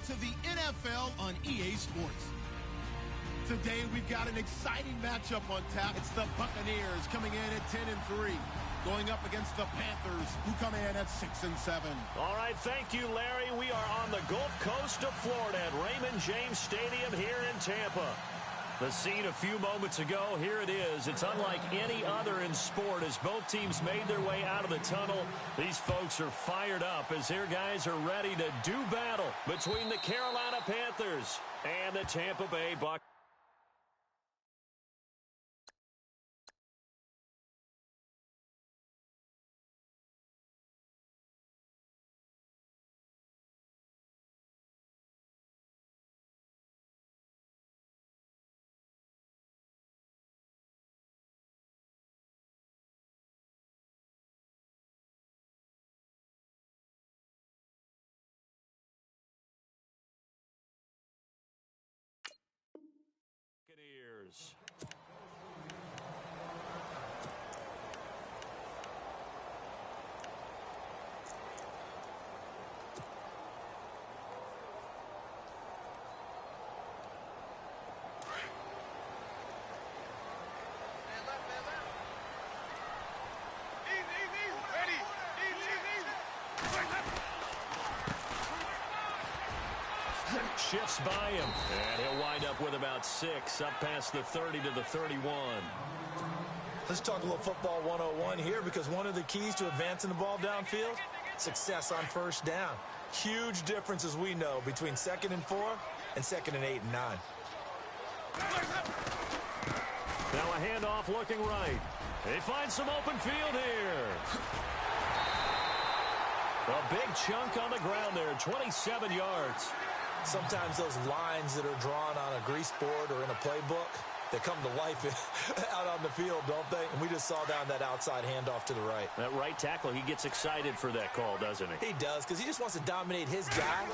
to the NFL on EA Sports. Today, we've got an exciting matchup on tap. It's the Buccaneers coming in at 10-3, going up against the Panthers, who come in at 6-7. All right, thank you, Larry. We are on the Gulf Coast of Florida at Raymond James Stadium here in Tampa. The scene a few moments ago, here it is. It's unlike any other in sport as both teams made their way out of the tunnel. These folks are fired up as their guys are ready to do battle between the Carolina Panthers and the Tampa Bay Buccaneers. Shifts by him, and he'll wind up with about 6, up past the 30 to the 31. Let's talk a little football 101 here, because one of the keys to advancing the ball downfield, success on first down. Huge difference, as we know, between 2nd and 4 and 2nd and 8 and 9. Now a handoff looking right. They find some open field here. A big chunk on the ground there, 27 yards. Sometimes those lines that are drawn on a grease board or in a playbook, they come to life out on the field, don't they? And we just saw down that outside handoff to the right. That right tackle, he gets excited for that call, doesn't he? He does, because he just wants to dominate his guy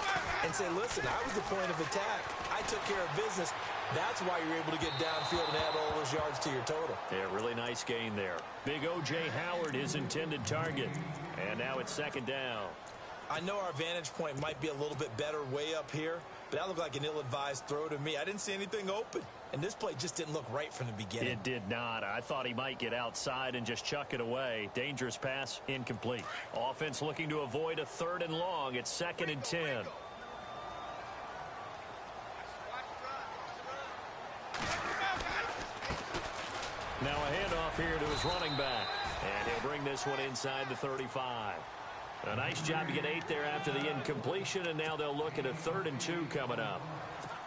and say, listen, I was the point of attack. I took care of business. That's why you're able to get downfield and add all those yards to your total. Yeah, really nice gain there. Big O.J. Howard, his intended target. And now it's 2nd down. I know our vantage point might be a little bit better way up here, but that looked like an ill-advised throw to me. I didn't see anything open, and this play just didn't look right from the beginning. It did not. I thought he might get outside and just chuck it away. Dangerous pass, incomplete. Offense looking to avoid a 3rd and long. It's 2nd and 10. Now a handoff here to his running back, and he'll bring this one inside the 35. A nice job to get 8 there after the incompletion, and now they'll look at a 3rd and 2 coming up.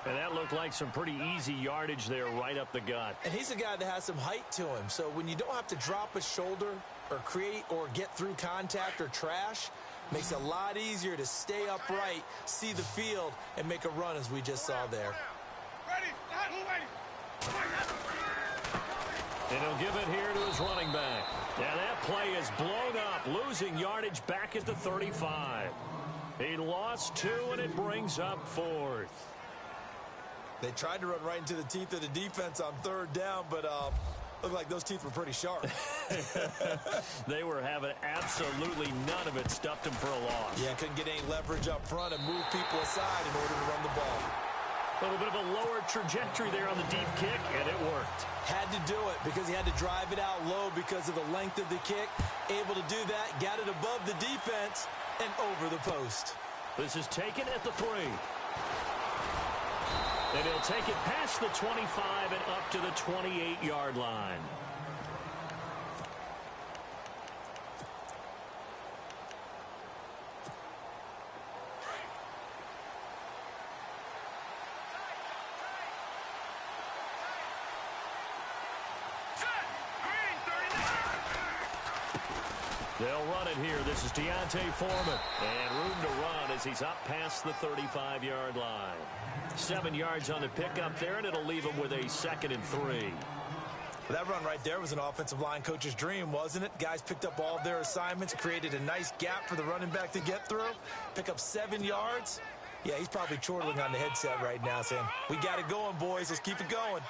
And that looked like some pretty easy yardage there right up the gut. And he's a guy that has some height to him, so when you don't have to drop a shoulder or create or get through contact or trash, makes it a lot easier to stay upright, see the field, and make a run as we just saw there. And he'll give it here to his running back. Now that play is blown up, losing yardage back at the 35. He lost 2, and it brings up 4th. They tried to run right into the teeth of the defense on 3rd down, but looked like those teeth were pretty sharp. They were having absolutely none of it, stuffed him for a loss. Yeah, couldn't get any leverage up front and move people aside in order to run the ball. A little bit of a lower trajectory there on the deep kick, and it worked. Had to do it because he had to drive it out low because of the length of the kick. Able to do that, got it above the defense, and over the post. This is taken at the 3. And he'll take it past the 25 and up to the 28-yard line. They'll run it here. This is D'Onta Foreman. And room to run as he's up past the 35-yard line. 7 yards on the pickup there, and it'll leave him with a 2nd and 3. That run right there was an offensive line coach's dream, wasn't it? Guys picked up all of their assignments, created a nice gap for the running back to get through, pick up 7 yards. Yeah, he's probably chortling on the headset right now saying, we got it going, boys. Let's keep it going.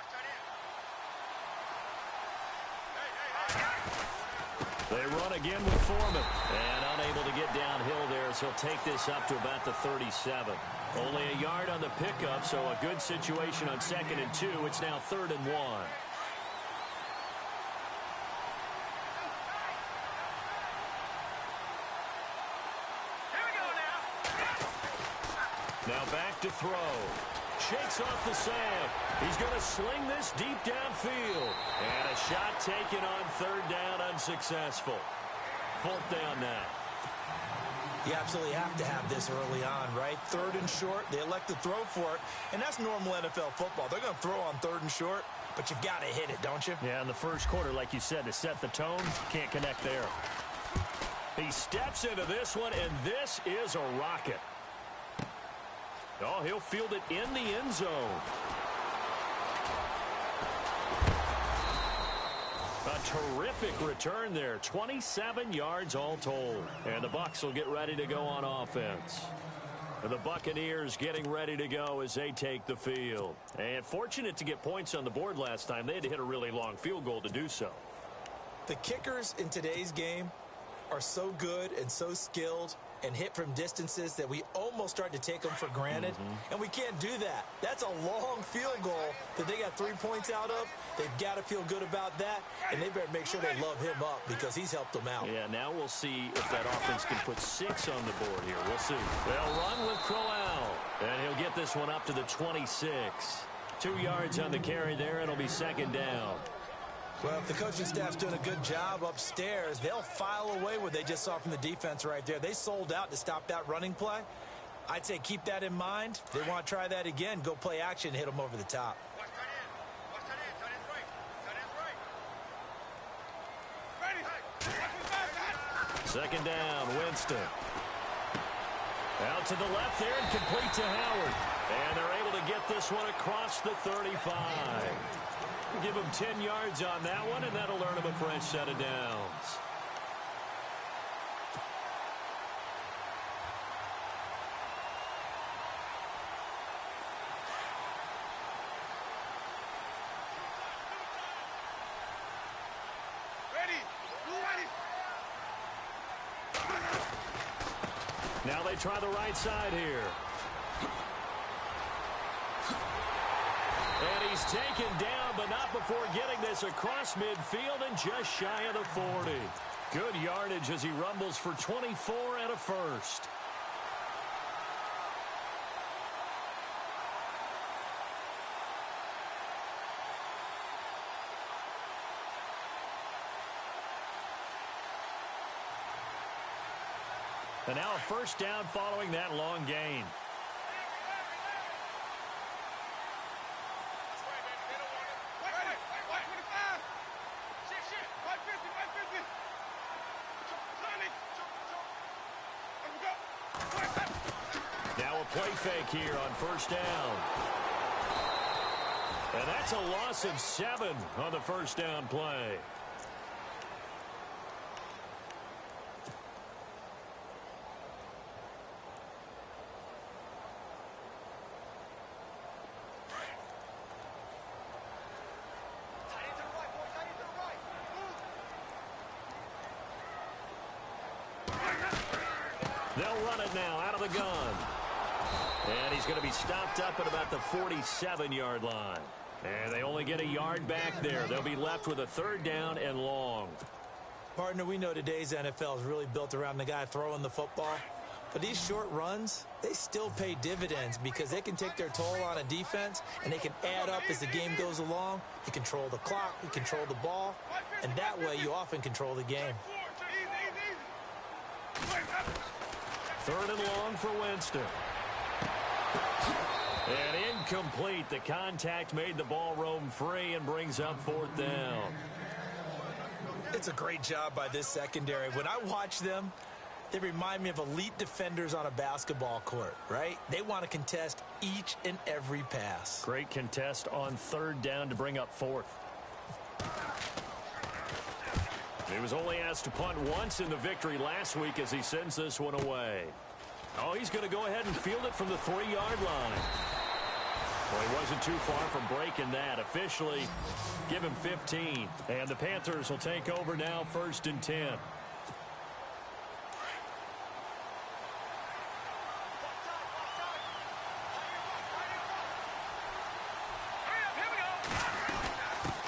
They run again with Foreman. And unable to get downhill there, so he'll take this up to about the 37. Only a yard on the pickup, so a good situation on 2nd and 2. It's now 3rd and 1. Now back to throw. Shakes off the sand. He's going to sling this deep downfield. And a shot taken on 3rd down, unsuccessful. 4th down now. You absolutely have to have this early on, right? 3rd and short, they elect to throw for it, and that's normal NFL football. They're going to throw on 3rd and short, but you've got to hit it, don't you? Yeah, in the first quarter, like you said, to set the tone, can't connect there. He steps into this one, and this is a rocket. Oh, he'll field it in the end zone. A terrific return there. 27 yards all told. And the Bucs will get ready to go on offense. The Buccaneers getting ready to go as they take the field. And fortunate to get points on the board last time. They had to hit a really long field goal to do so. The kickers in today's game are so good and so skilled and hit from distances that we almost start to take them for granted. And we can't do that. That's a long field goal that they got 3 points out of. They've got to feel good about that, and they better make sure they love him up because he's helped them out. Yeah, now we'll see if that offense can put 6 on the board here. We'll see. They'll run with Crowell, and he'll get this one up to the 26. 2 yards on the carry there. It'll be 2nd down. Well, if the coaching staff's doing a good job upstairs, they'll file away what they just saw from the defense right there. They sold out to stop that running play. I'd say keep that in mind. If they want to try that again, go play action and hit them over the top. 2nd down, Winston. Out to the left there and complete to Howard. And they're able to get this one across the 35. Give him 10 yards on that one, and that'll earn him a fresh set of downs. Now they try the right side here. And he's taken down, but not before getting this across midfield and just shy of the 40. Good yardage as he rumbles for 24 and a first. And now a first down following that long gain. Now a play fake here on first down. And that's a loss of 7 on the first down play. They'll run it now out of the gun. And he's going to be stopped up at about the 47-yard line. And they only get a yard back there. They'll be left with a 3rd down and long. Partner, we know today's NFL is really built around the guy throwing the football. But these short runs, they still pay dividends because they can take their toll on a defense and they can add up as the game goes along. You control the clock, you control the ball, and that way you often control the game. 3rd and long for Winston. And incomplete. The contact made the ball roam free and brings up 4th down. It's a great job by this secondary. When I watch them, they remind me of elite defenders on a basketball court, right? They want to contest each and every pass. Great contest on 3rd down to bring up 4th. He was only asked to punt once in the victory last week as he sends this one away. Oh, he's going to go ahead and field it from the 3-yard line. Well, he Wasn't too far from breaking that. Officially, give him 15. And the Panthers will take over now, 1st and 10.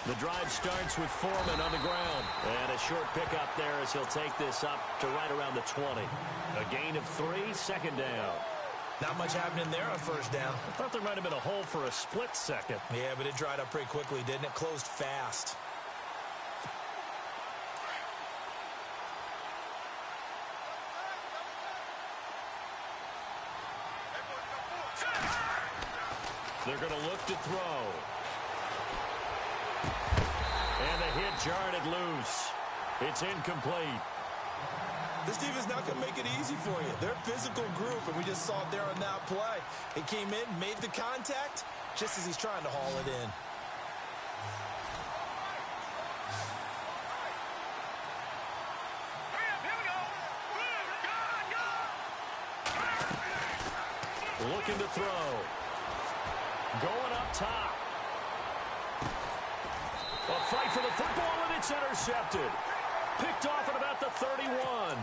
The drive starts with Foreman on the ground. And a short pickup there as he'll take this up to right around the 20. A gain of 3, 2nd down. Not much happening there on 1st down. I thought there might have been a hole for a split second. Yeah, but it dried up pretty quickly, didn't it? Closed fast. They're going to look to throw. And the hit jarred it loose. It's incomplete. This defense not going to make it easy for you. They're a physical group, and we just saw it there on that play. It came in, made the contact, just as he's trying to haul it in. Looking to throw. Going up top. A fight for the football, and it's intercepted. Picked off at about the 31.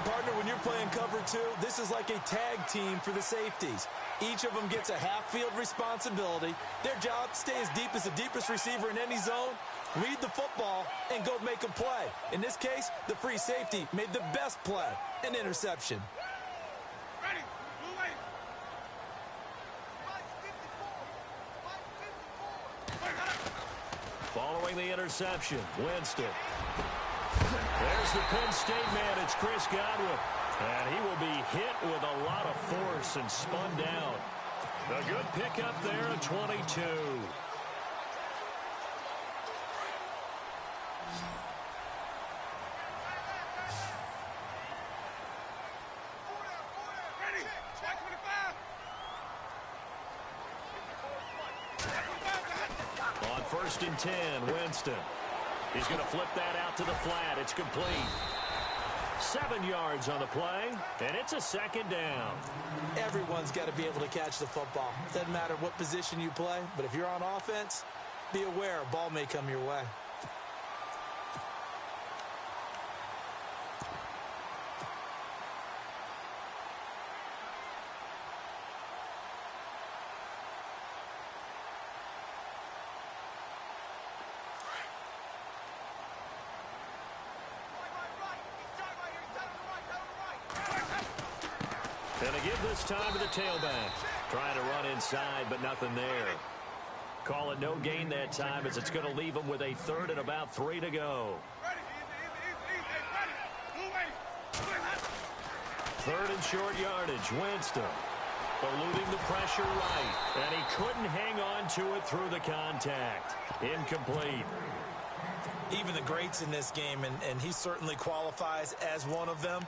Partner, when you're playing cover 2, this is like a tag team for the safeties. Each of them gets a half-field responsibility. Their job, stay as deep as the deepest receiver in any zone, read the football, and go make a play. In this case, the free safety made the best play, an interception. Following the interception, Winston. There's the Penn State man. It's Chris Godwin. And he will be hit with a lot of force and spun down. A good pickup there at 22. On 1st and 10, Winston. He's going to flip that out to the flat. It's complete. 7 yards on the play, and it's a 2nd down. Everyone's got to be able to catch the football. Doesn't matter what position you play, but if you're on offense, be aware a ball may come your way. And they give this time to the tailback. Trying to run inside, but nothing there. Call it no gain that time as it's going to leave them with a 3rd and about 3 to go. 3rd and short yardage. Winston eluding the pressure right. And he couldn't hang on to it through the contact. Incomplete. Even the greats in this game, and he certainly qualifies as one of them,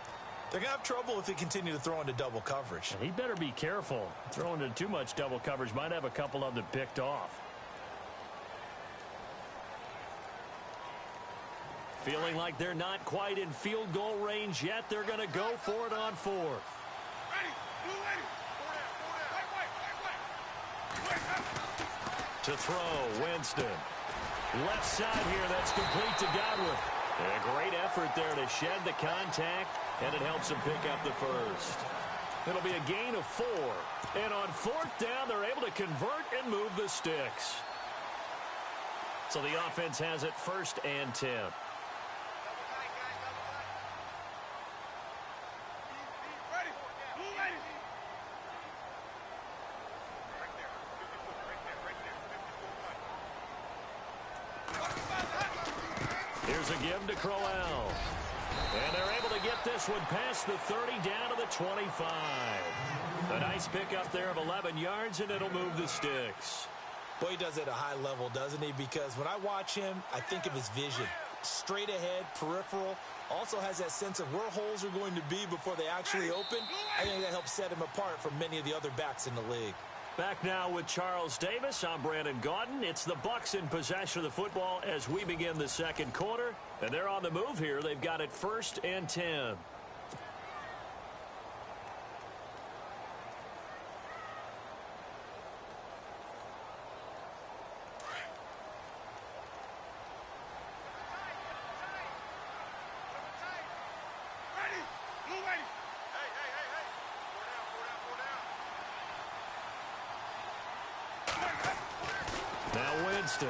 they're going to have trouble if they continue to throw into double coverage. He better be careful. Throwing into too much double coverage might have a couple of them picked off. Feeling like they're not quite in field goal range yet. They're going to go for it on 4th. To throw, Winston. Left side here, that's complete to Godwin. A great effort there to shed the contact, and it helps him pick up the 1st. It'll be a gain of 4. And on 4th down, they're able to convert and move the sticks. So the offense has it 1st and 10. Here's a give to Crowell. And they're able to get this one past the 30 down to the 25. A nice pickup there of 11 yards, and it'll move the sticks. Boy, he does it at a high level, doesn't he? Because when I watch him, I think of his vision. Straight ahead, peripheral. Also has that sense of where holes are going to be before they actually open. I think that helps set him apart from many of the other backs in the league. Back now with Charles Davis. I'm Brandon Gaudin. It's the Bucs in possession of the football as we begin the 2nd quarter. And they're on the move here. They've got it 1st and 10. Now Winston.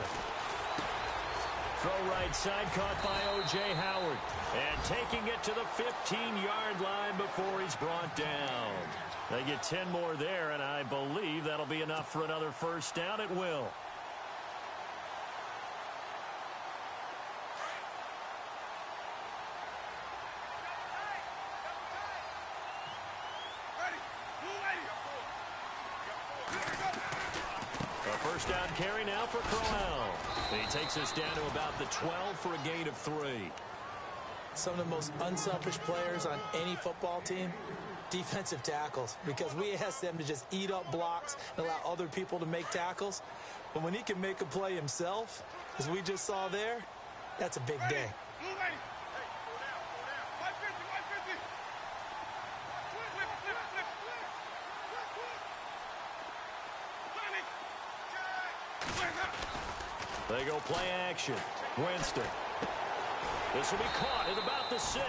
Throw right side, caught by O.J. Howard. And taking it to the 15-yard line before he's brought down. They get 10 more there, and I believe that'll be enough for another first down. It will. A first down carry now for Crowell. He takes us down to about the 12 for a gain of 3. Some of the most unselfish players on any football team, defensive tackles, because we ask them to just eat up blocks and allow other people to make tackles. But when he can make a play himself, as we just saw there, that's a big day. They go play action. Winston. This will be caught at about the 6.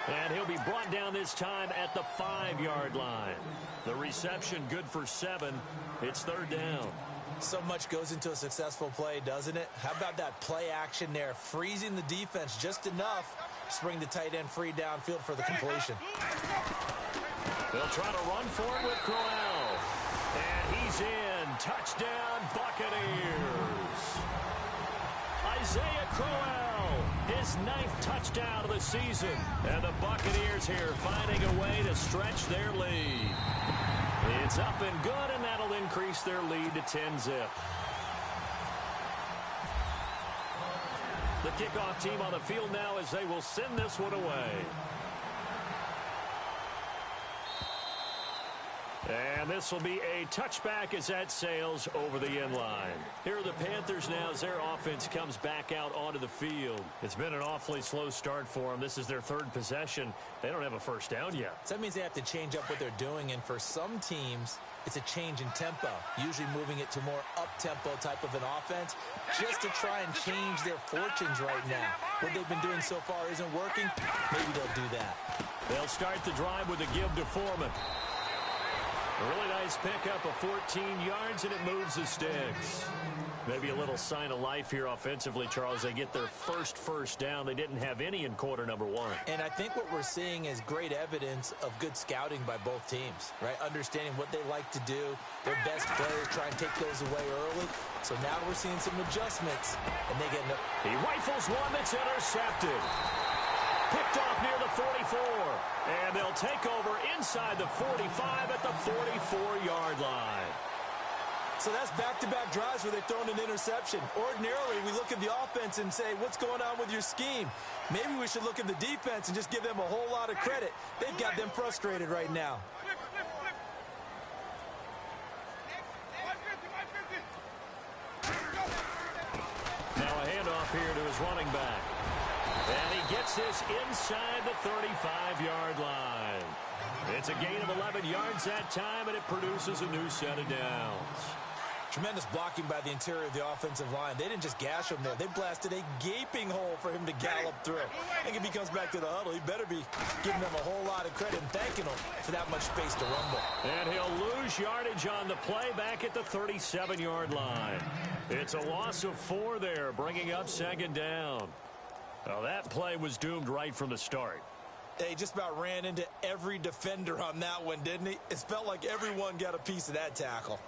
And he'll be brought down this time at the 5-yard line. The reception good for 7. It's third down. So much goes into a successful play, doesn't it? How about that play action there, freezing the defense just enough to bring the tight end free downfield for the completion. They'll try to run for it with Crowell. And he's in. Touchdown, Buccaneers. Isaiah Crowell, his 9th touchdown of the season. And the Buccaneers here finding a way to stretch their lead. It's up and good, and that'll increase their lead to 10-zip. The kickoff team on the field now as they will send this one away. And this will be a touchback as that sails over the end line. Here are the Panthers now as their offense comes back out onto the field. It's been an awfully slow start for them. This is their 3rd possession. They don't have a first down yet. So that means they have to change up what they're doing, and for some teams, it's a change in tempo, usually moving it to more up-tempo type of an offense, just to try and change their fortunes right now. What they've been doing so far isn't working. Maybe they'll do that. They'll start the drive with a give to Foreman. A really nice pickup of 14 yards, and it moves the sticks. Maybe a little sign of life here offensively, Charles. They get their first down. They didn't have any in quarter number 1. And I think what we're seeing is great evidence of good scouting by both teams, right? Understanding what they like to do, their best players, try and take those away early. So now we're seeing some adjustments, and they get He rifles one that's intercepted. Picked off near the 44. And they'll take over inside the 45 at the 44-yard line. So that's back-to-back drives where they've thrown an interception. Ordinarily, we look at the offense and say, what's going on with your scheme? Maybe we should look at the defense and just give them a whole lot of credit. They've got them frustrated right now. Now a handoff here to his running back. And he gets this inside the 35-yard line. It's a gain of 11 yards that time, and it produces a new set of downs. Tremendous blocking by the interior of the offensive line. They didn't just gash him there. They blasted a gaping hole for him to gallop through. I think if he comes back to the huddle, he better be giving them a whole lot of credit and thanking them for that much space to rumble. And he'll lose yardage on the play back at the 37-yard line. It's a loss of 4 there, bringing up 2nd down. Well, that play was doomed right from the start. He just about ran into every defender on that one, didn't he? It felt like everyone got a piece of that tackle.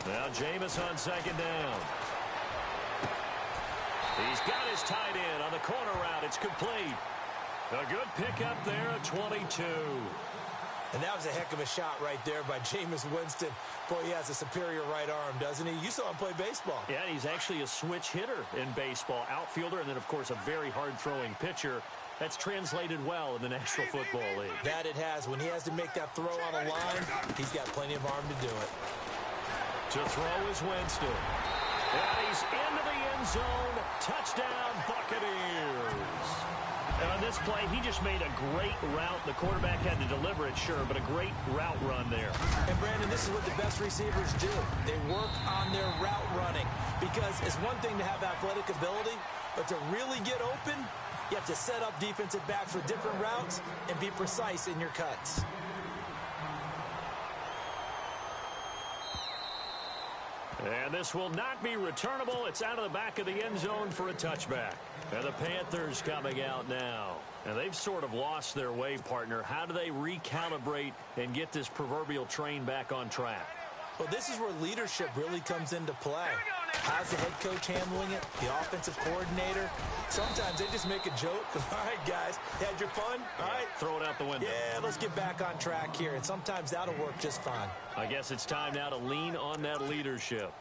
Now Jameis on 2nd down. He's got his tight end on the corner route. It's complete. A good pickup there at 22. And that was a heck of a shot right there by Jameis Winston. Boy, he has a superior right arm, doesn't he? You saw him play baseball. Yeah, he's actually a switch hitter in baseball. Outfielder, and then, of course, a very hard-throwing pitcher. That's translated well in the National Football League. That it has. When he has to make that throw on a line, he's got plenty of arm to do it. To throw is Winston. And he's into the end zone. Touchdown, Buccaneers. And on this play, he just made a great route. The quarterback had to deliver it, sure, but a great route run there. And, Brandon, this is what the best receivers do. They work on their route running. Because it's one thing to have athletic ability, but to really get open, You have to set up defensive backs for different routes and be precise in your cuts. And this will not be returnable. It's out of the back of the end zone for a touchback. And the Panthers coming out now. And they've sort of lost their way, partner. How do they recalibrate and get this proverbial train back on track? Well, this is where leadership really comes into play. How's the head coach handling it? The offensive coordinator? Sometimes they just make a joke. All right, guys, you had your fun? All right. Throw it out the window. Yeah, let's get back on track here. And sometimes that'll work just fine. I guess it's time now to lean on that leadership.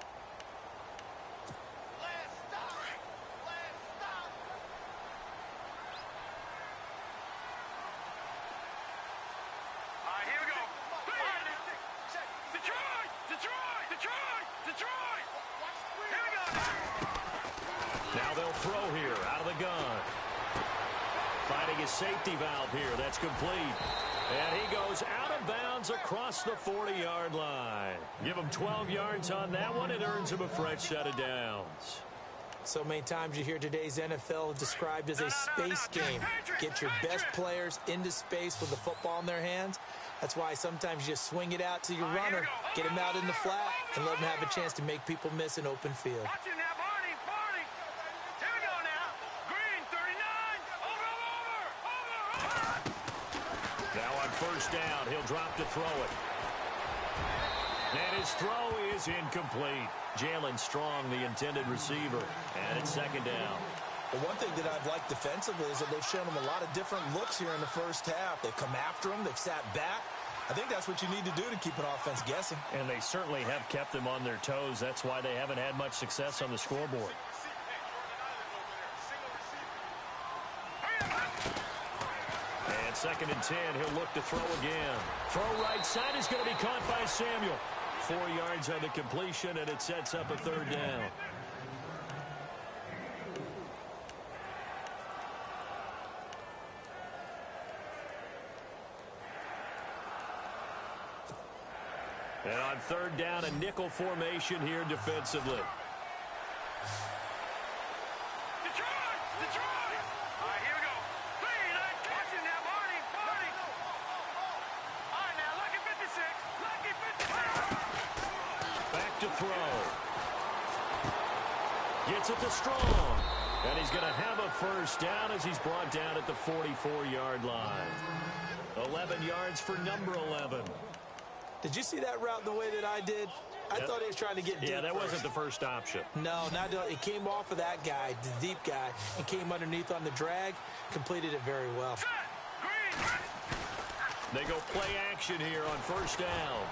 Now they'll throw here out of the gun. Finding his safety valve here. That's complete. And he goes out of bounds across the 40-yard line. Give him 12 yards on that one. It earns him a fresh set of downs. So many times you hear today's NFL described as a space game. Get your best players into space with the football in their hands. That's why sometimes you just swing it out to your runner, get him out in the flat, and let him have a chance to make people miss an open field. Now on first down, he'll drop to throw it. And his throw is incomplete. Jalen Strong, the intended receiver. And it's second down. Well, one thing that I've liked defensively is that they've shown him a lot of different looks here in the first half. They've come after him. They've sat back. I think that's what you need to do to keep an offense guessing. And they certainly have kept them on their toes. That's why they haven't had much success on the scoreboard. And second and 10, he'll look to throw again. Throw right side is going to be caught by Samuel. 4 yards on the completion, and it sets up a third down. And on third down, a nickel formation here defensively. Back to throw. Gets it to Strong. And he's going to have a first down as he's brought down at the 44-yard line. 11 yards for number 11. Did you see that route the way that I did? I thought he was trying to get deep. Yeah, that first. wasn't the first option. No, it came off of that guy, the deep guy, and came underneath on the drag. Completed it very well. They go play action here on first down.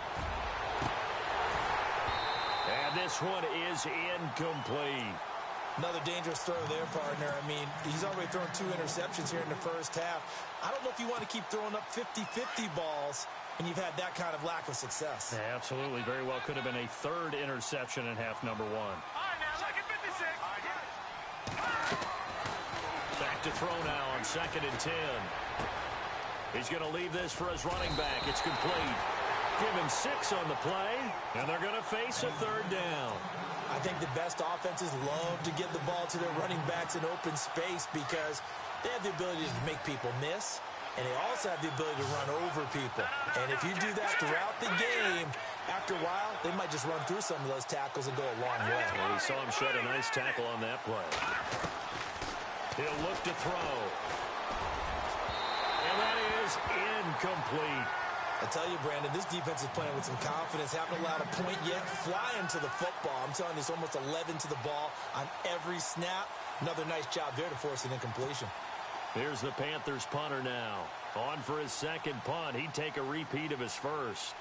And this one is incomplete. Another dangerous throw there, partner. I mean, he's already thrown 2 interceptions here in the first half. I don't know if you want to keep throwing up 50-50 balls when you've had that kind of lack of success. Yeah, absolutely. Very well could have been a third interception in half number 1. Back to throw now on second and 10. He's going to leave this for his running back. It's complete. Give him 6 on the play, and they're going to face a third down. I think the best offenses love to give the ball to their running backs in open space because they have the ability to make people miss, and they also have the ability to run over people. And if you do that throughout the game, after a while, they might just run through some of those tackles and go a long way. Well, we saw him shed a nice tackle on that play. He'll look to throw. And that is incomplete. I tell you, Brandon, this defense is playing with some confidence. Haven't allowed a point yet. Flying to the football. I'm telling you, it's almost 11 to the ball on every snap. Another nice job there to force an incompletion. Here's the Panthers punter now. On for his second punt. He'd take a repeat of his first.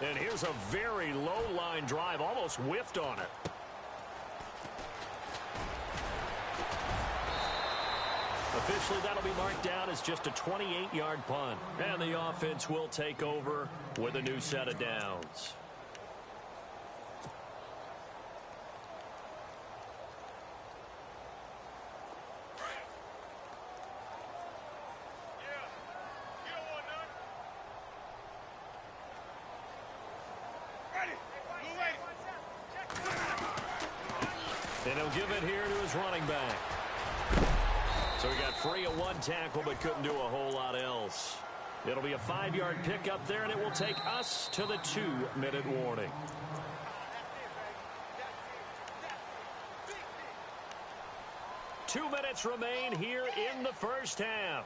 And here's a very low line drive. Almost whiffed on it. Officially, that'll be marked down as just a 28-yard punt. And the offense will take over with a new set of downs. he'll give it here to his running back. So he got free of one tackle but couldn't do a whole lot else. It'll be a 5-yard pickup there, and it will take us to the 2-minute warning. Two minutes remain here in the first half.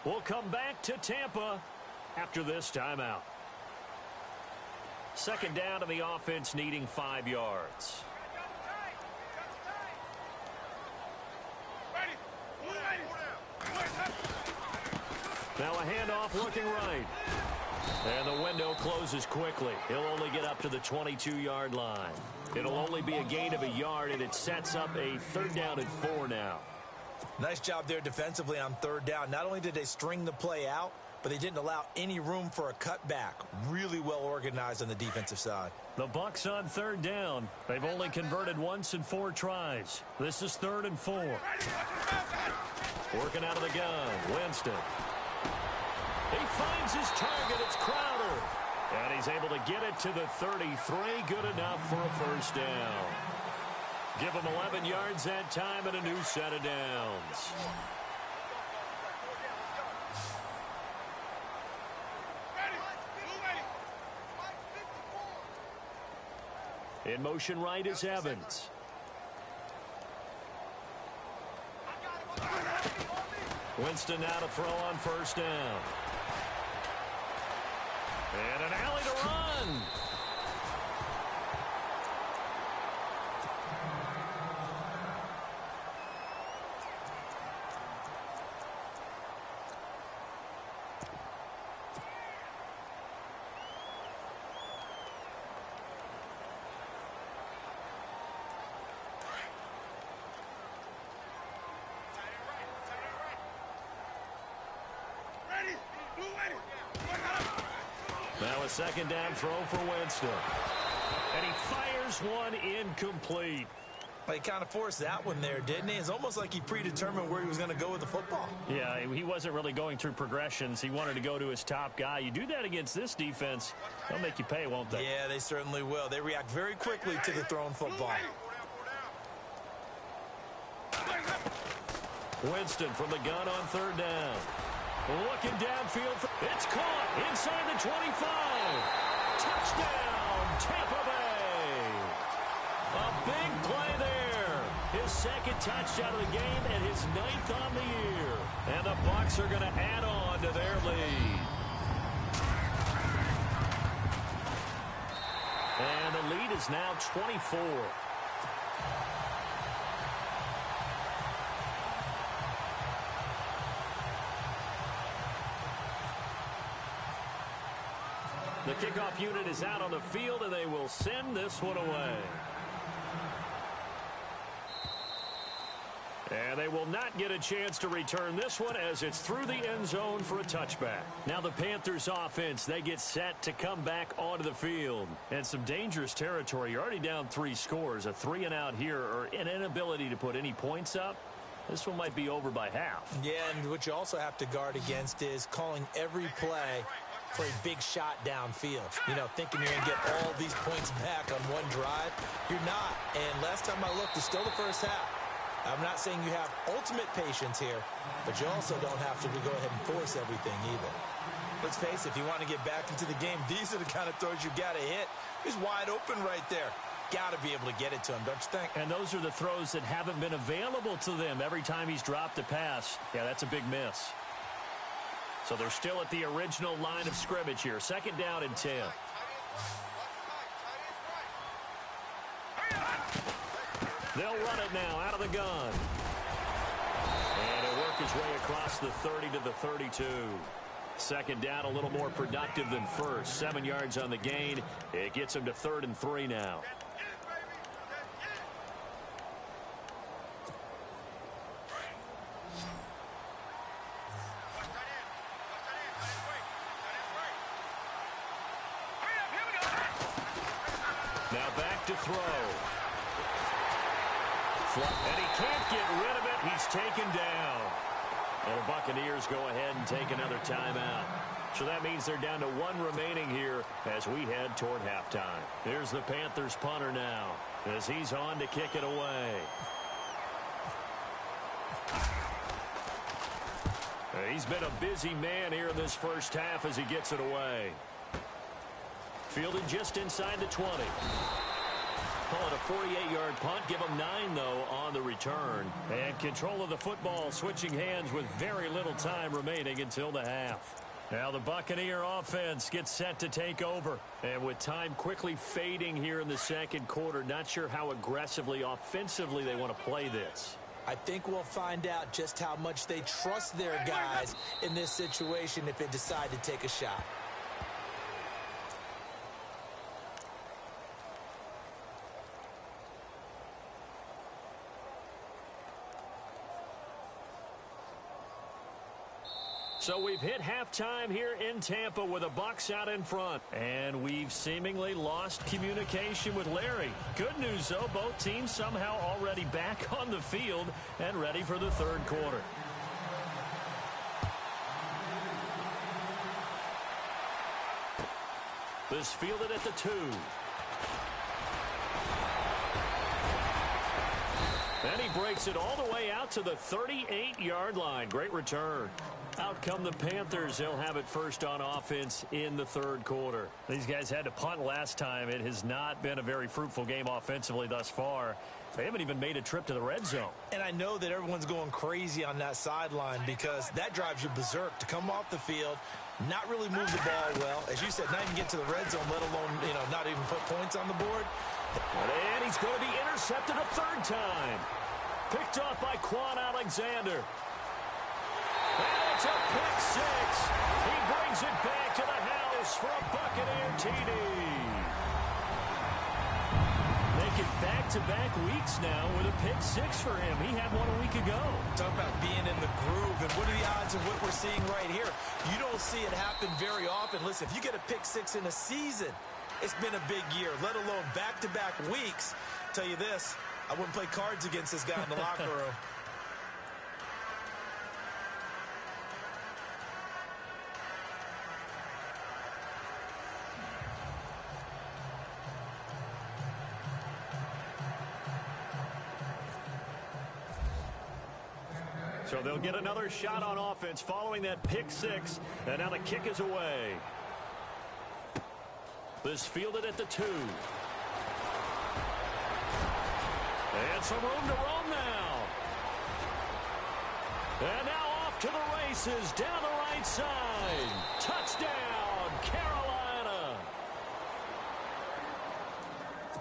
We'll come back to Tampa after this timeout. Second down, and the offense needing 5 yards. Now a handoff looking right. And the window closes quickly. He'll only get up to the 22-yard line. It'll only be a gain of a yard, and it sets up a 3rd down and 4 now. Nice job there defensively on 3rd down. Not only did they string the play out, but they didn't allow any room for a cutback. Really well organized on the defensive side. The Bucs on 3rd down. They've only converted once in 4 tries. This is 3rd and 4. Working out of the gun, Winston. He finds his target. It's Crowder. And he's able to get it to the 33. Good enough for a 1st down. Give him 11 yards that time and a new set of downs. In motion right is Evans. Winston now to throw on 1st down. And an alley to run. Now a 2nd down throw for Winston. And he fires one incomplete. Well, he kind of forced that one there, didn't he? It's almost like he predetermined where he was going to go with the football. Yeah, he wasn't really going through progressions. He wanted to go to his top guy. You do that against this defense, they'll make you pay, won't they? Yeah, they certainly will. They react very quickly to the thrown football. Winston from the gun on 3rd down. Looking downfield. It's caught inside the 25. Touchdown, Tampa Bay. A big play there. His 2nd touchdown of the game and his 9th on the year. And the Bucs are going to add on to their lead. And the lead is now 24. The kickoff unit is out on the field, and they will send this one away. And they will not get a chance to return this one as it's through the end zone for a touchback. Now the Panthers offense, they get set to come back onto the field. And some dangerous territory. You're already down 3 scores. A 3-and-out here, or an inability to put any points up. This one might be over by half. Yeah, and what you also have to guard against is calling every play for a big shot downfield. You know, thinking you're going to get all these points back on one drive. You're not. And last time I looked, it's still the first half. I'm not saying you have ultimate patience here, but you also don't have to go ahead and force everything either. Let's face it, if you want to get back into the game, these are the kind of throws you got to hit. He's wide open right there. Got to be able to get it to him, don't you think? And those are the throws that haven't been available to them every time he's dropped a pass. Yeah, that's a big miss. So they're still at the original line of scrimmage here. 2nd down and 10. They'll run it now out of the gun. And it'll work his way across the 30 to the 32. 2nd down, a little more productive than first. 7 yards on the gain. It gets him to 3rd and 3 now. Now back to throw. And he can't get rid of it. He's taken down. And the Buccaneers go ahead and take another timeout. So that means they're down to 1 remaining here as we head toward halftime. Here's the Panthers punter now as he's on to kick it away. He's been a busy man here in this first half as he gets it away. Fielded just inside the 20. Call it a 48-yard punt. Give him 9, though, on the return. And control of the football switching hands with very little time remaining until the half. Now the Buccaneer offense gets set to take over. And with time quickly fading here in the second quarter, not sure how aggressively, offensively they want to play this. I think we'll find out just how much they trust their guys in this situation if they decide to take a shot. So we've hit halftime here in Tampa with the Bucs out in front. And we've seemingly lost communication with Larry. Good news, though, both teams somehow already back on the field and ready for the third quarter. This fielded at the 2. And he breaks it all the way out to the 38-yard line. Great return. Out come the Panthers. They'll have it first on offense in the third quarter. These guys had to punt last time. It has not been a very fruitful game offensively thus far. They haven't even made a trip to the red zone. And I know that everyone's going crazy on that sideline because that drives you berserk to come off the field, not really move the ball well. As you said, not even get to the red zone, let alone, not even put points on the board. And he's going to be intercepted a third time. Picked off by Quan Alexander. And it's a pick six. He brings it back to the house for a Buccaneer TD. Make it back-to-back weeks now with a pick six for him. He had one a week ago. Talk about being in the groove, and what are the odds of what we're seeing right here? You don't see it happen very often. Listen, if you get a pick six in a season, it's been a big year, let alone back-to-back weeks. Tell you this, I wouldn't play cards against this guy in the locker room. So they'll get another shot on offense following that pick six. And now the kick is away. This fielded at the 2. And some room to roam now. And now off to the races down the right side. Touchdown, Carolina.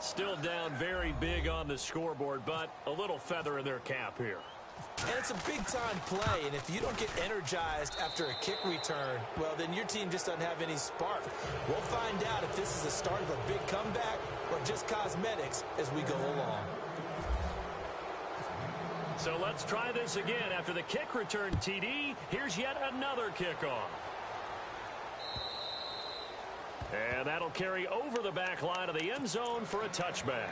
Still down very big on the scoreboard, but a little feather in their cap here. And it's a big-time play, and if you don't get energized after a kick return, well, then your team just doesn't have any spark. We'll find out if this is the start of a big comeback or just cosmetics as we go along. So let's try this again. After the kick return TD, here's yet another kickoff. And that'll carry over the back line of the end zone for a touchback.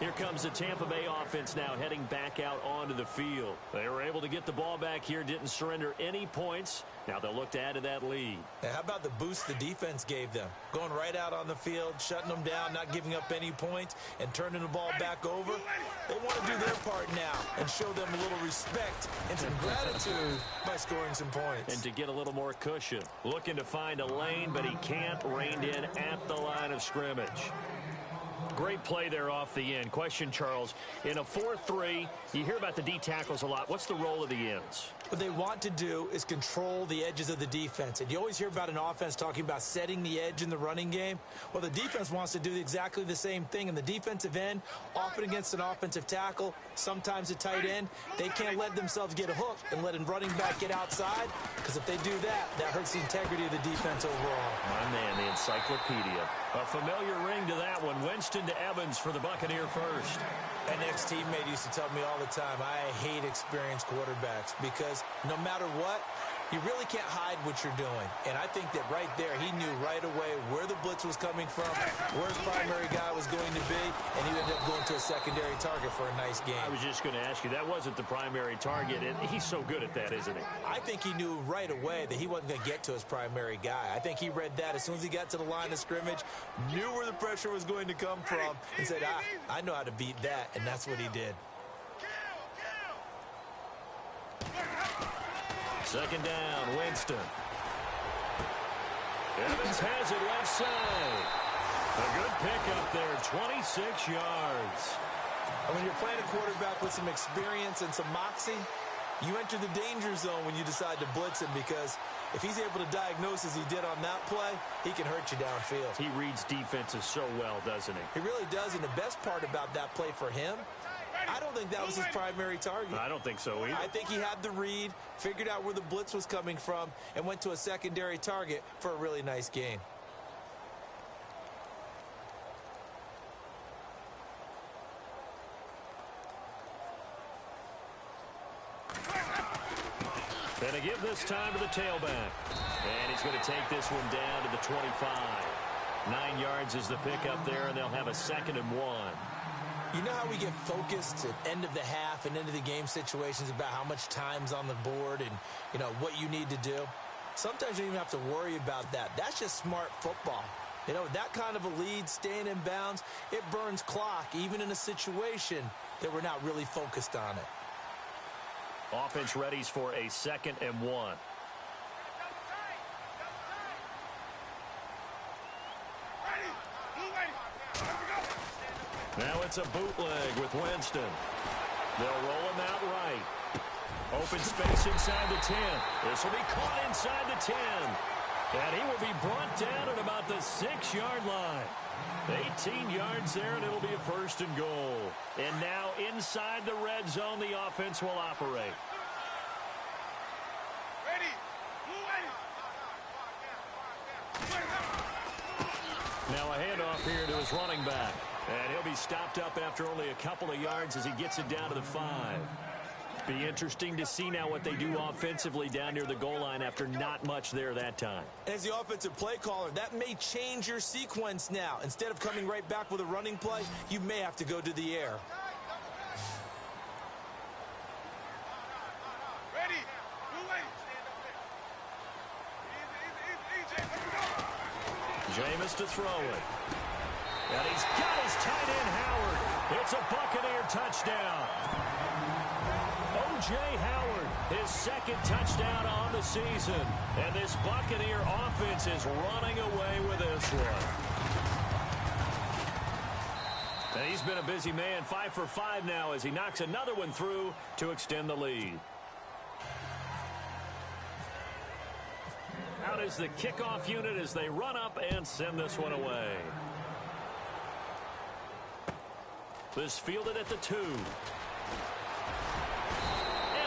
Here comes the Tampa Bay offense now heading back out onto the field. They were able to get the ball back here, didn't surrender any points. Now they'll look to add to that lead. Now, how about the boost the defense gave them? Going right out on the field, shutting them down, not giving up any points, and turning the ball back over. They want to do their part now and show them a little respect and some gratitude by scoring some points. And to get a little more cushion. Looking to find a lane, but he can't. Reined in at the line of scrimmage. Great play there off the end. Question, Charles, in a 4-3, you hear about the D tackles a lot. What's the role of the ends? What they want to do is control the edges of the defense. And you always hear about an offense talking about setting the edge in the running game. Well, the defense wants to do exactly the same thing. In the defensive end, often against an offensive tackle, sometimes a tight end, they can't let themselves get a hook and let a running back get outside, because if they do that, that hurts the integrity of the defense overall. My man, the encyclopedia. A familiar ring to that one. Winston to Evans for the Buccaneer first. An ex-teammate used to tell me all the time, I hate experienced quarterbacks because no matter what, you really can't hide what you're doing. And I think that right there, he knew right away where the blitz was coming from, where his primary guy was going to be, and he ended up going to a secondary target for a nice game. I was just going to ask you, that wasn't the primary target, and he's so good at that, isn't he? I think he knew right away that he wasn't going to get to his primary guy. I think he read that as soon as he got to the line of scrimmage, knew where the pressure was going to come from, and said, I know how to beat that, and that's what he did. Second down, Winston. Evans has it left side. A good pickup there, 26 yards. And when you're playing a quarterback with some experience and some moxie, you enter the danger zone when you decide to blitz him, because if he's able to diagnose as he did on that play, he can hurt you downfield. He reads defenses so well, doesn't he? He really does, and the best part about that play for him, I don't think that was his primary target. I don't think so either. I think he had the read, figured out where the blitz was coming from, and went to a secondary target for a really nice gain. And to give this time to the tailback. And he's going to take this one down to the 25. 9 yards is the pickup there, and they'll have a 2nd and 1. You know how we get focused at end of the half and end of the game situations about how much time's on the board and, you know, what you need to do? Sometimes you don't even have to worry about that. That's just smart football. You know, that kind of a lead, staying in bounds, it burns clock, even in a situation that we're not really focused on it. Offense readies for a 2nd and 1. Now it's a bootleg with Winston. They'll roll him out right. Open space inside the 10. This will be caught inside the 10. And he will be brought down at about the 6-yard line. 18 yards there, and it'll be a 1st and goal. And now inside the red zone, the offense will operate. Now a handoff here to his running back. And he'll be stopped up after only a couple of yards as he gets it down to the 5. Be interesting to see now what they do offensively down near the goal line after not much there that time. As the offensive play caller, that may change your sequence now. Instead of coming right back with a running play, you may have to go to the air. Jameis to throw it. And he's got his tight end, Howard. It's a Buccaneer touchdown. O.J. Howard, his 2nd touchdown on the season. And this Buccaneer offense is running away with this one. And he's been a busy man, 5 for 5 now as he knocks another one through to extend the lead. Out is the kickoff unit as they run up and send this one away. This fielded at the 2. And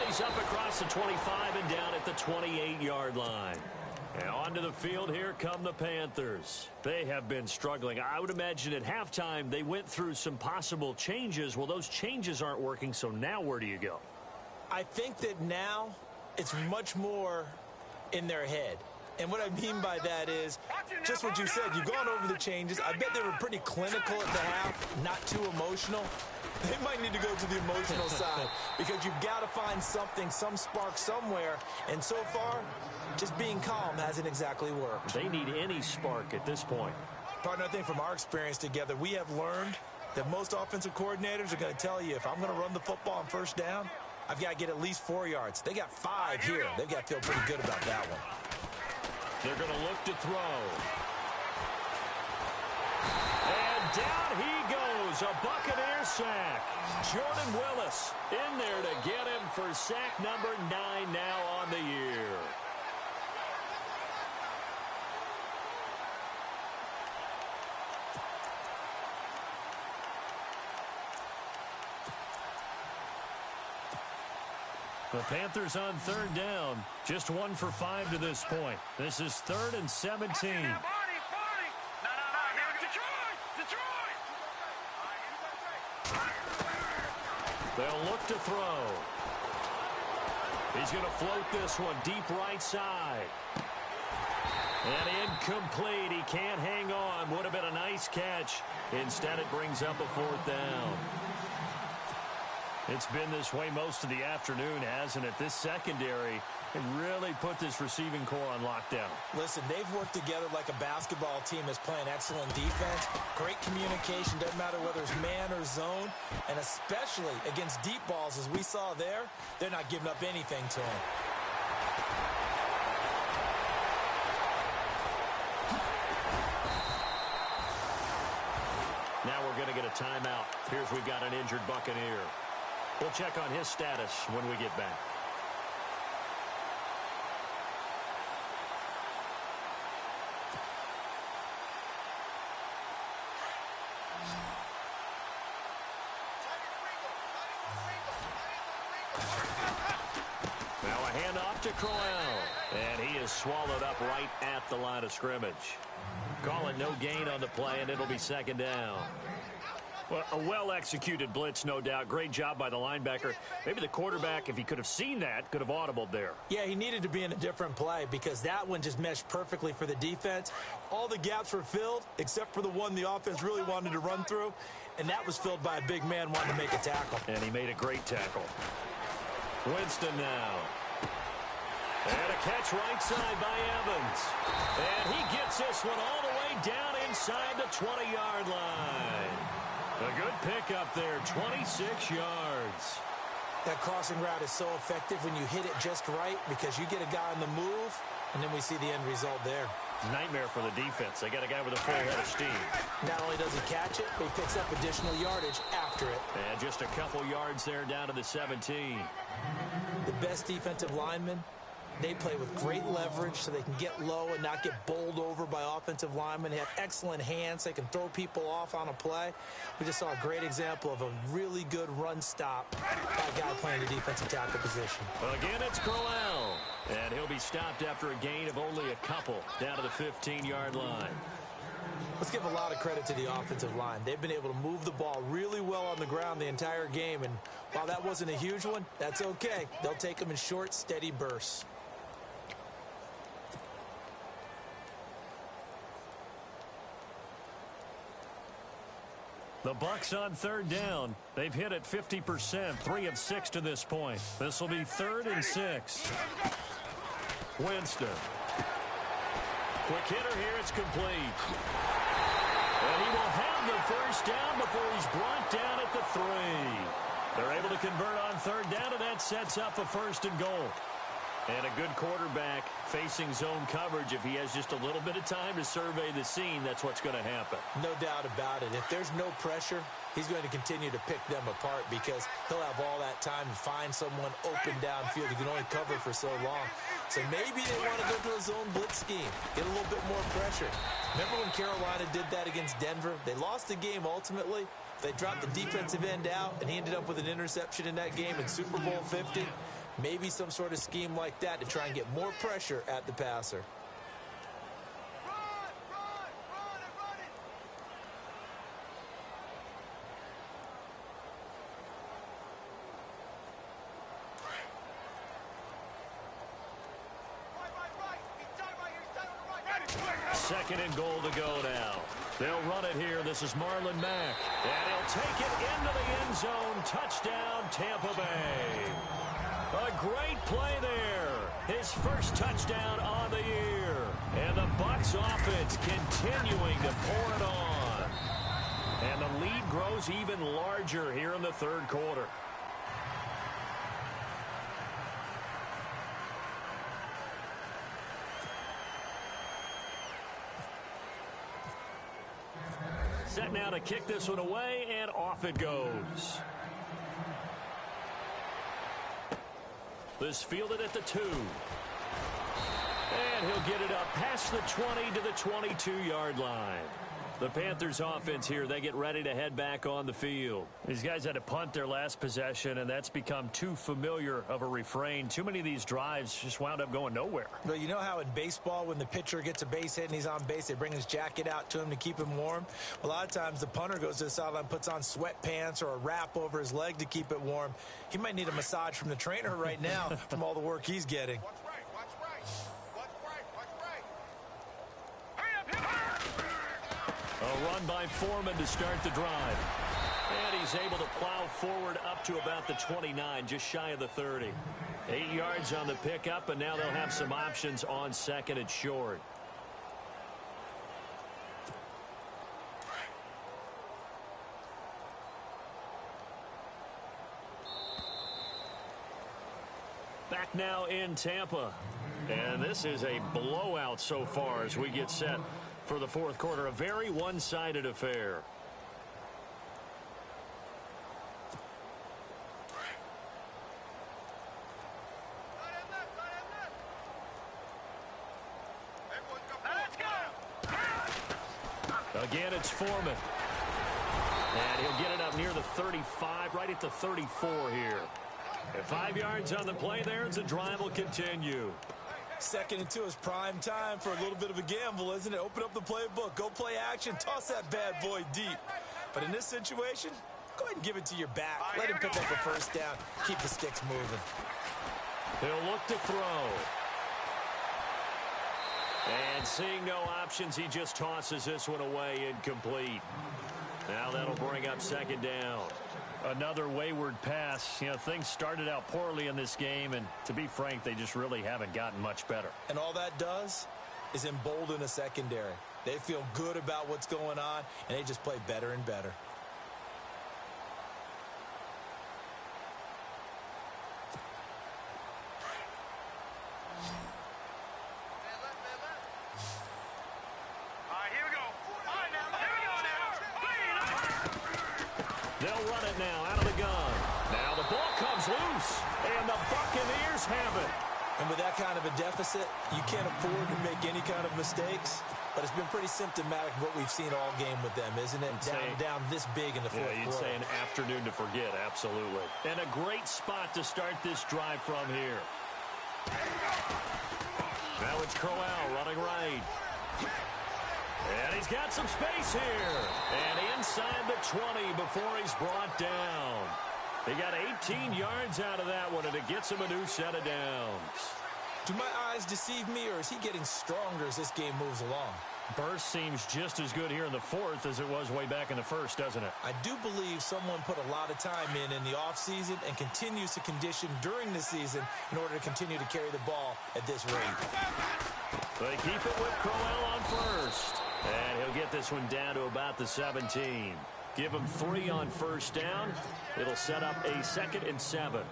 he's up across the 25 and down at the 28-yard line. And onto the field, here come the Panthers. They have been struggling. I would imagine at halftime they went through some possible changes. Well, those changes aren't working, so now where do you go? I think that now it's much more in their head. And what I mean by that is just what you said. You've gone over the changes. I bet they were pretty clinical at the half, not too emotional. They might need to go to the emotional side because you've got to find something, some spark somewhere. And so far, just being calm hasn't exactly worked. They need any spark at this point. Partner, I think from our experience together, we have learned that most offensive coordinators are going to tell you, if I'm going to run the football on 1st down, I've got to get at least 4 yards. They got 5 here. They've got to feel pretty good about that one. They're going to look to throw. And down he goes. A Buccaneer sack. Jordan Willis in there to get him for sack number 9 now on the year. The Panthers on 3rd down. Just 1 for 5 to this point. This is 3rd and 17. They'll look to throw. He's going to float this one deep right side. And incomplete. He can't hang on. Would have been a nice catch. Instead, it brings up a 4th down. It's been this way most of the afternoon, hasn't it? This secondary can really put this receiving core on lockdown. Listen, they've worked together like a basketball team that's playing excellent defense. Great communication, doesn't matter whether it's man or zone. And especially against deep balls, as we saw there, they're not giving up anything to them. Now we're going to get a timeout. Here's we've got an injured Buccaneer. We'll check on his status when we get back. Now a handoff to Crowell. And he is swallowed up right at the line of scrimmage. Call it no gain on the play, and it'll be second down. Well, a well-executed blitz, no doubt. Great job by the linebacker. Maybe the quarterback, if he could have seen that, could have audibled there. Yeah, he needed to be in a different play because that one just meshed perfectly for the defense. All the gaps were filled except for the one the offense really wanted to run through, and that was filled by a big man wanting to make a tackle. And he made a great tackle. Winston now. And a catch right side by Evans. And he gets this one all the way down inside the 20-yard line. A good pickup there, 26 yards. That crossing route is so effective when you hit it just right because you get a guy on the move, and then we see the end result there. Nightmare for the defense. They got a guy with a full head of steam. Not only does he catch it, but he picks up additional yardage after it. And just a couple yards there down to the 17. The best defensive linemen, they play with great leverage so they can get low and not get bowled over by offensive linemen. They have excellent hands. They can throw people off on a play. We just saw a great example of a really good run stop by a guy playing the defensive tackle position. Again, it's Crowell. And he'll be stopped after a gain of only a couple down to the 15-yard line. Let's give a lot of credit to the offensive line. They've been able to move the ball really well on the ground the entire game. And while that wasn't a huge one, that's okay. They'll take them in short, steady bursts. The Bucs on third down. They've hit it 50%, 3 of 6 to this point. This will be 3rd and 6. Winston. Quick hitter here. It's complete. And he will have the first down before he's brought down at the 3. They're able to convert on third down, and that sets up a 1st and goal. And a good quarterback facing zone coverage. If he has just a little bit of time to survey the scene, that's what's going to happen. No doubt about it. If there's no pressure, he's going to continue to pick them apart because he'll have all that time to find someone open downfield. He can only cover for so long. So maybe they want to go to a zone blitz scheme, get a little bit more pressure. Remember when Carolina did that against Denver? They lost the game ultimately. They dropped the defensive end out, and he ended up with an interception in that game in Super Bowl 50. Maybe some sort of scheme like that to try and get more pressure at the passer. Second and goal to go now. They'll run it here. This is Marlon Mack. And he'll take it into the end zone. Touchdown, Tampa Bay. A great play there. His first touchdown on the year. And the Bucs offense continuing to pour it on. And the lead grows even larger here in the third quarter. Set now to kick this one away, and off it goes. This fielded at the 2. And he'll get it up past the 20 to the 22-yard line. The Panthers offense here, they get ready to head back on the field. These guys had to punt their last possession, and that's become too familiar of a refrain. Too many of these drives just wound up going nowhere. But you know how in baseball, when the pitcher gets a base hit and he's on base, they bring his jacket out to him to keep him warm? A lot of times the punter goes to the sideline, puts on sweatpants or a wrap over his leg to keep it warm. He might need a massage from the trainer right now from all the work he's getting. A run by Foreman to start the drive. And he's able to plow forward up to about the 29, just shy of the 30. 8 yards on the pickup, and now they'll have some options on second and short. Back now in Tampa. And this is a blowout so far as we get set for the fourth quarter. A very one-sided affair. Again, it's Foreman. And he'll get it up near the 35, right at the 34 here. And 5 yards on the play there as the drive will continue. 2nd and 2 is prime time for a little bit of a gamble, isn't it? Open up the playbook, go play action, toss that bad boy deep. But in this situation, go ahead and give it to your back. Let him pick up a first down. Keep the sticks moving. He'll look to throw. And seeing no options, he just tosses this one away incomplete. Now that'll bring up 2nd down. Another wayward pass. You know, things started out poorly in this game, and to be frank, they just really haven't gotten much better. And all that does is embolden a secondary. They feel good about what's going on, and they just play better and better. They'll run it now out of the gun. Now the ball comes loose, and the Buccaneers have it. And with that kind of a deficit, you can't afford to make any kind of mistakes. But it's been pretty symptomatic of what we've seen all game with them, isn't it? Down this big in the fourth quarter. You'd say an afternoon to forget, absolutely. And a great spot to start this drive from here. Now it's Crowell running right. And he's got some space here. And inside the 20 before he's brought down. He got 18 yards out of that one, and it gets him a new set of downs. Do my eyes deceive me, or is he getting stronger as this game moves along? Burst seems just as good here in the fourth as it was way back in the first, doesn't it? I do believe someone put a lot of time in the offseason and continues to condition during the season in order to continue to carry the ball at this rate. They keep it with Crowell on first. And he'll get this one down to about the 17. Give him 3 on first down. It'll set up a 2nd and 7.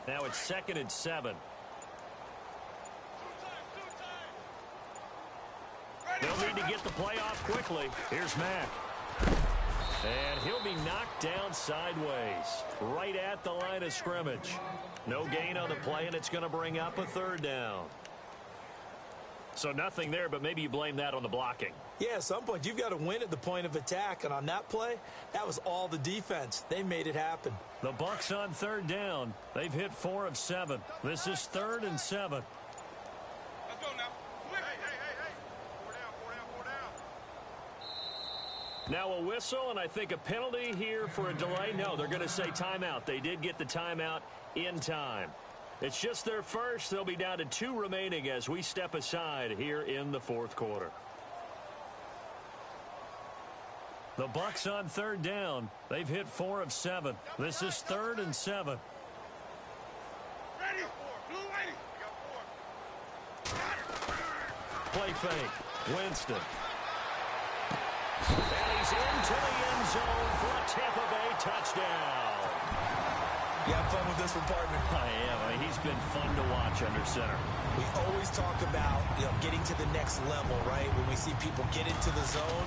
Now it's 2nd and 7. They'll need to get the play off quickly. Here's Mack. And he'll be knocked down sideways, right at the line of scrimmage. No gain on the play, and it's going to bring up a 3rd down. So nothing there, but maybe you blame that on the blocking. Yeah, at some point, you've got to win at the point of attack. And on that play, that was all the defense. They made it happen. The Bucs on 3rd down. They've hit 4 of 7. This is 3rd and 7. Let's go now. Hey. 4 down. Now a whistle, and I think a penalty here for a delay. No, they're going to say timeout. They did get the timeout in time. It's just their first. They'll be down to 2 remaining as we step aside here in the fourth quarter. The Bucs on 3rd down. They've hit 4 of 7. This is 3rd and 7. Ready? Blue lady. Play fake. Winston. And he's into the end zone for a Tampa Bay touchdown. You have fun with this one, partner? I am. He's been fun to watch under center. We always talk about, getting to the next level, right? When we see people get into the zone,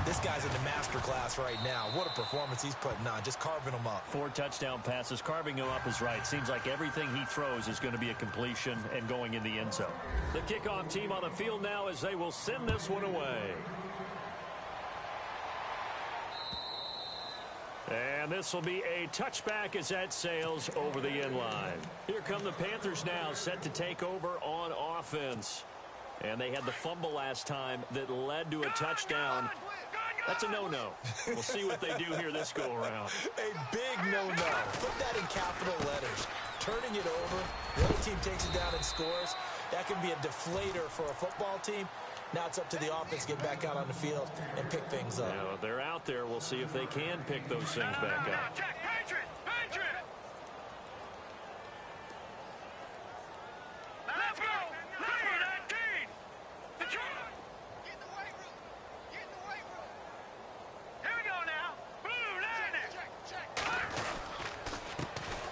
this guy's in the master class right now. What a performance he's putting on, just carving them up. 4 touchdown passes. Carving him up is right. Seems like everything he throws is going to be a completion and going in the end zone. The kickoff team on the field now as they will send this one away. And this will be a touchback as that sails over the end line. Here come the Panthers now, set to take over on offense. And they had the fumble last time that led to a touchdown. That's a no-no. We'll see what they do here this go-around. A big no-no. Put that in capital letters. Turning it over, the other team takes it down and scores. That can be a deflator for a football team. Now it's up to the offense to get back out on the field and pick things up. Now, they're out there. We'll see if they can pick those things back up. Patriot. Let's go. Number 19. Get in the weight room. Here we go now. Blue line. Check.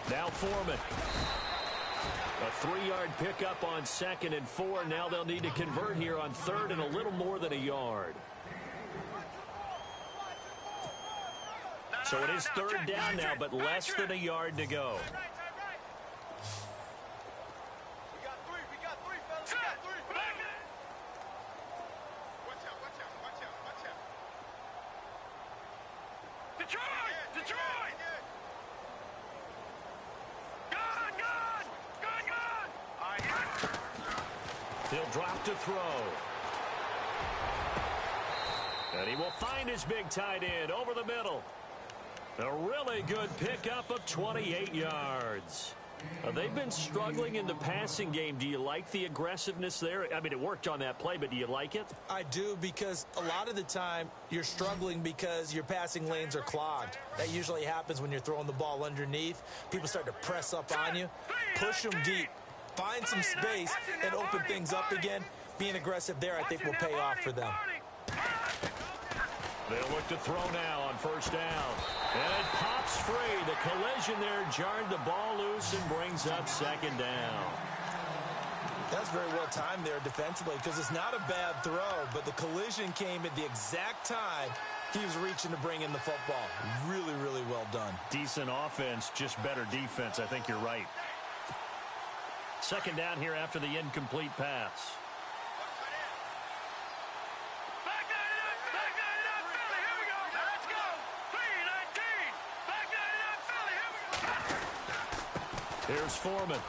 Now Foreman. A 3-yard pickup on 2nd and 4. Now they'll need to convert here on 3rd and a little more than a yard. So it is 3rd down now, but less than a yard to go. Detroit! Gone! He'll drop to throw. And he will find his big tight end over the middle. A really good pickup of 28 yards. They've been struggling in the passing game. Do you like the aggressiveness there? I mean, it worked on that play, but do you like it? I do, because a lot of the time you're struggling because your passing lanes are clogged. That usually happens when you're throwing the ball underneath. People start to press up on you. Push them deep. Find some space and open things up again. Being aggressive there, I think, will pay off for them. They'll look to throw now on 1st down. And it pops free. The collision there jarred the ball loose and brings up 2nd down. That's very well timed there defensively, because it's not a bad throw, but the collision came at the exact time he was reaching to bring in the football. Really, really well done. Decent offense, just better defense. I think you're right. 2nd down here after the incomplete pass. Here's Foreman.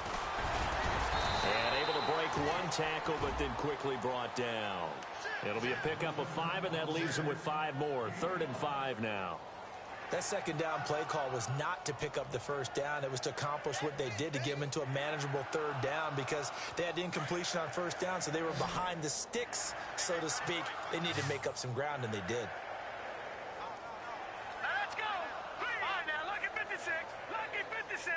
And able to break one tackle, but then quickly brought down. It'll be a pickup of 5, and that leaves him with 5 more. 3rd and 5 now. That 2nd down play call was not to pick up the 1st down. It was to accomplish what they did, to get them into a manageable 3rd down, because they had incompletion on 1st down, so they were behind the sticks, so to speak. They needed to make up some ground, and they did. Let's go! All right, now, lucky 56. Lucky 56.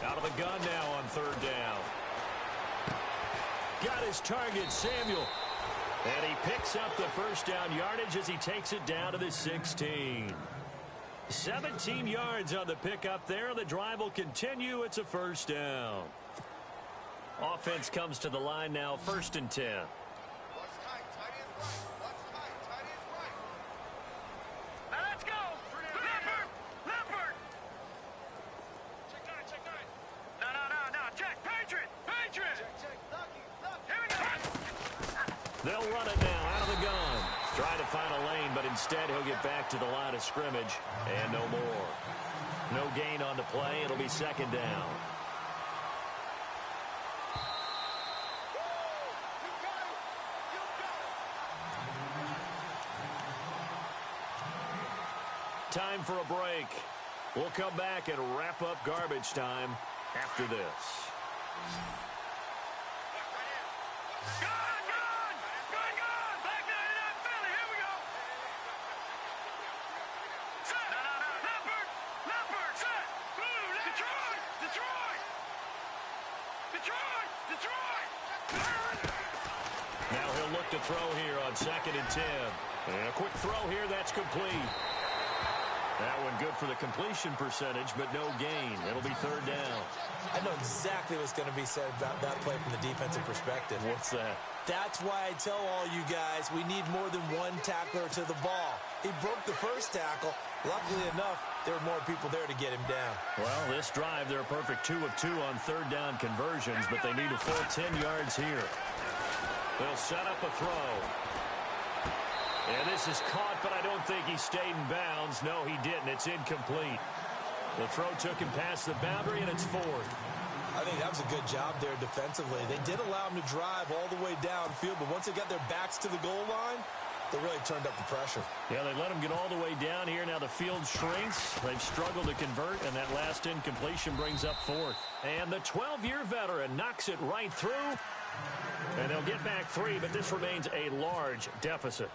Out of the gun now on 3rd down. Got his target, Samuel. And he picks up the 1st down yardage as he takes it down to the 16. 17 yards on the pickup there. The drive will continue. It's a 1st down. Offense comes to the line now, 1st and 10. Let's go! Leopard! Check 9. No. Check. Patriot! Here we go! They'll run it now out of the gun. Try to find a lane, but instead he'll get back to the line of scrimmage. And no more. No gain on the play. It'll be 2nd down. Time for a break. We'll come back and wrap up garbage time after this. Gone! Back 99 Philly, here we go! Set! No. Leopard! Set! Blue! Detroit! Now he'll look to throw here on 2nd and 10. And a quick throw here, that's complete. That one good for the completion percentage, but no gain. It'll be 3rd down. I know exactly what's going to be said about that play from the defensive perspective. What's that? That's why I tell all you guys we need more than one tackler to the ball. He broke the 1st tackle. Luckily enough, there were more people there to get him down. Well, this drive, they're a perfect 2 of 2 on 3rd down conversions, but they need a full 10 yards here. They'll set up a throw. And this is caught, but I don't think he stayed in bounds. No, he didn't. It's incomplete. The throw took him past the boundary, and it's 4th. I think that was a good job there defensively. They did allow him to drive all the way downfield, but once they got their backs to the goal line, they really turned up the pressure. Yeah, they let him get all the way down here. Now the field shrinks. They've struggled to convert, and that last incompletion brings up 4th. And the 12-year veteran knocks it right through. And they'll get back 3, but this remains a large deficit.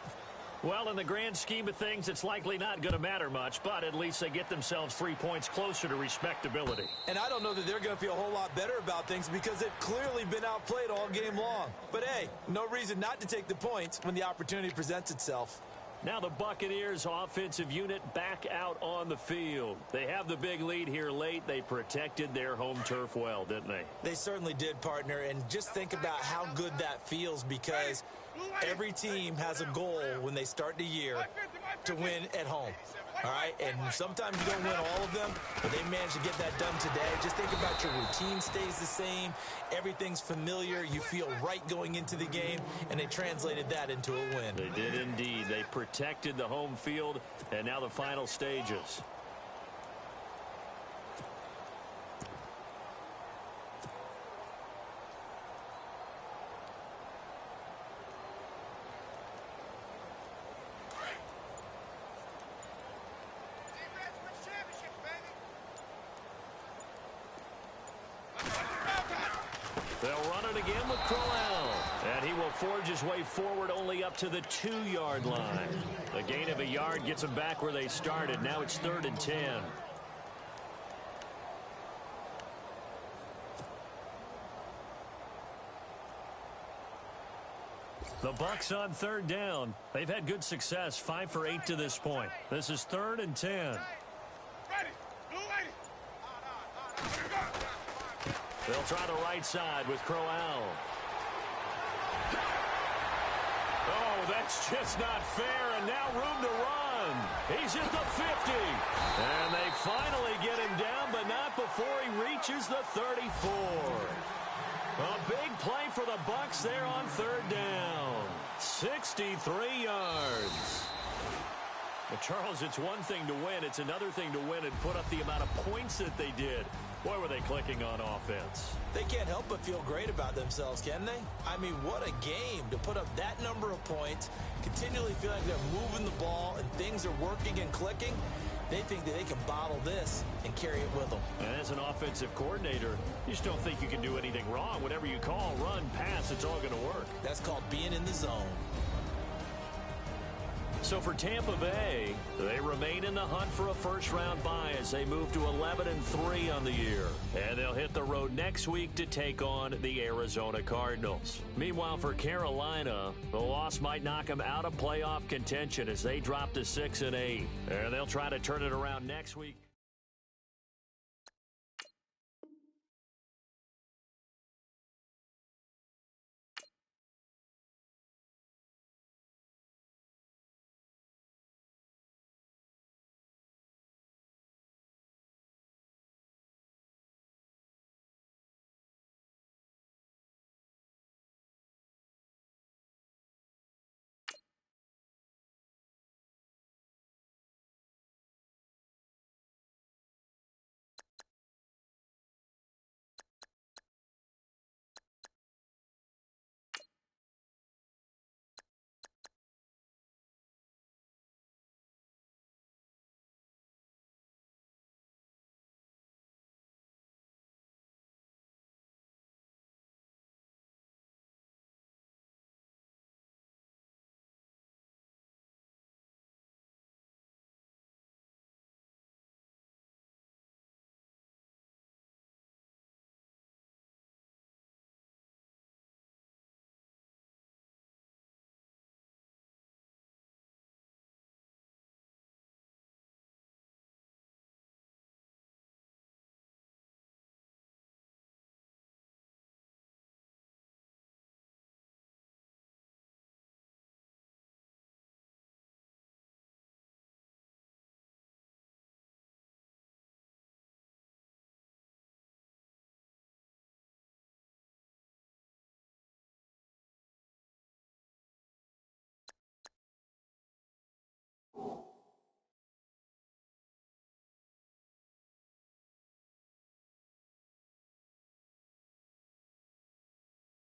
Well, in the grand scheme of things, it's likely not going to matter much, but at least they get themselves 3 points closer to respectability. And I don't know that they're going to feel a whole lot better about things, because they've clearly been outplayed all game long. But hey, no reason not to take the points when the opportunity presents itself. Now the Buccaneers offensive unit back out on the field. They have the big lead here late. They protected their home turf well, didn't they? They certainly did, partner. And just think about how good that feels, because every team has a goal when they start the year to win at home. All right, and sometimes you don't win all of them, but they managed to get that done today. Just think about your routine stays the same. Everything's familiar. You feel right going into the game, and they translated that into a win. They did indeed. They protected the home field, and now the final stages. They'll run it again with Crowell. And he will forge his way forward only up to the 2-yard line. The gain of a yard gets them back where they started. Now it's 3rd and 10. The Bucs on 3rd down. They've had good success, 5 for 8 to this point. This is 3rd and 10. They'll try the right side with Crowell. Oh, that's just not fair, and now room to run. He's at the 50. And they finally get him down, but not before he reaches the 34. A big play for the Bucs there on 3rd down. 63 yards. Well, Charles, it's one thing to win. It's another thing to win and put up the amount of points that they did. Boy, were they clicking on offense. They can't help but feel great about themselves, can they? I mean, what a game to put up that number of points, continually feeling like they're moving the ball and things are working and clicking. They think that they can bottle this and carry it with them. And as an offensive coordinator, you just don't think you can do anything wrong. Whatever you call, run, pass, it's all going to work. That's called being in the zone. So for Tampa Bay, they remain in the hunt for a first-round bye as they move to 11-3 on the year. And they'll hit the road next week to take on the Arizona Cardinals. Meanwhile, for Carolina, the loss might knock them out of playoff contention as they drop to 6-8. And they'll try to turn it around next week.